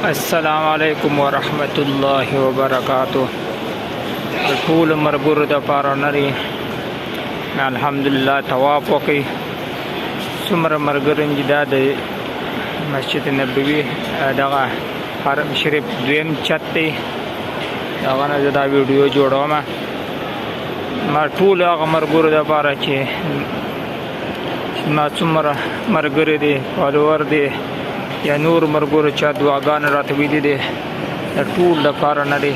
السلام علیکم ورحمت الله وبرکاتہ. ټول مرګور د پاره نری الحمدلله طواف وکي. څومره مرګرن جدا د مسجد نبوي دغه حرم شریف دویم چت دی. دغه نه دا ویډیو جوړوم. ما ټول هغه مرګور د پاره چې ما څومره مرګر دي فالوور دي یا نور مرګور چا دعاګان راته ویلي دي د ټول د پاره نه دی.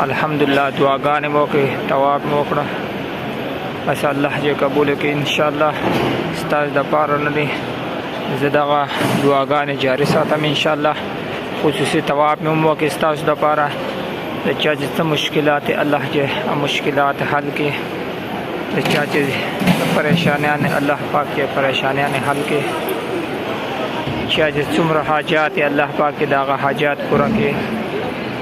الحمدلله دعاګانې مو وکړې، طواف مو وکړه. بس الله چې قبول کړي انشاءالله. ستاسو د پاره نه دی زه دغه دعاګانې جاري ساتم انشاءالله. خصوصي طواف مې هم وکړې ستاسو د پاره. د چا چې څه مشکلات الله چې مشکلات حل کړي، د چا چې پریشانیان الله پاک چې پریشانیان حل کړي، چا چې څومره حاجات الله پاک کې دغه حاجات پوره کړي،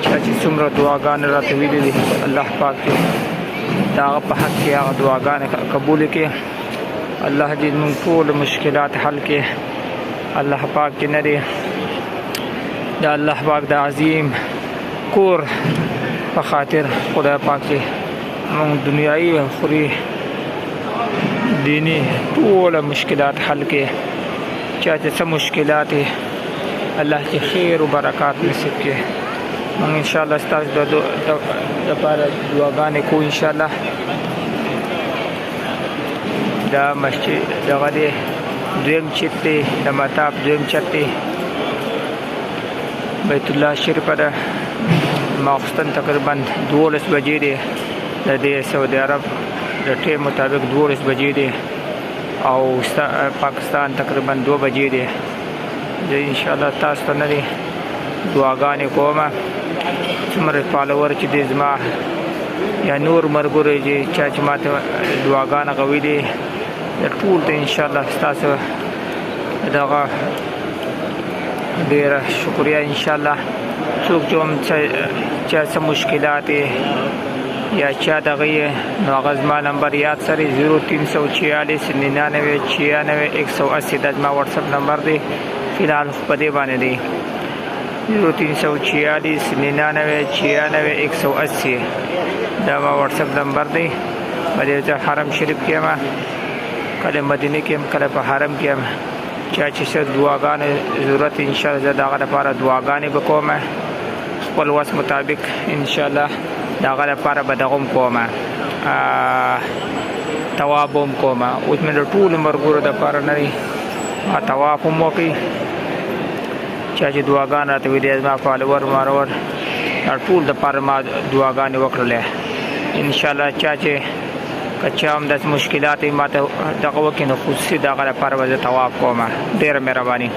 چا چې څومره دعاګانې راته ویلي دي الله پاک کې دغه په حق کې هغه دعاګانې قبول کړي. الله دې موږ ټول مشکلات حل کړي. الله پاک کې نه دی د الله پاک د عظیم کور په خاطر خدای پاک کې موږ دنیایي اخري دینی ټول مشکلات حل کړي. چا چې څه مشکلات الله چې خیر او برکات نصیب کړي. موږ ان شاء الله ستاسو د لپاره دعاګانې کوو ان شاء الله. دا مسجد دغه دی دویم چت دی، د مطاف دویم چت دی. بیت الله شریف ده ماخستن تقریبا 12 بجې دی د دې سعودي عرب د ټیم مطابق 12 بجې دی او پاکستان تقریبا 2 بجې دی. زه ان شاء الله تاسو ته نری دعاګانې کوم. څومره فالوور چې دې زما یا نور مرګورې چې چا چې ماته دعاګانې کوي دي ټول ته ان شاء الله تاسو دغه ډېره شکریا ان شاء الله. څوک چې هم چا څه مشکلات یا چا دغه نو هغه زما نمبر یاد سره 0346 99 96 180 دا زما واتساپ نمبر دی. فلحال په دې باندې دی 0346 99 96 180 دا ما واتساپ نمبر دی. باندې حرم شریف کې ما کله مدینه کې کله په حرم کې چا چې څه دعاګانې ضرورت ان شاء الله دغه لپاره دعاګانې وکوم خپل وس مطابق ان شاء الله. دغه لپاره به دغه کوم طواف هم کوم. اوس مې د ټول مرګورو د پاره نه طواف هم وکړي. چا چې دعاګانې راته ویلي زما فالوور مارور ټول د پاره ما دعاګانې وکړلې ان شاء الله. چا چې کچا هم د مشکلات ماته دغه وکړي نو خصوصي دغه لپاره به زه طواف کوم. ډېره مهرباني.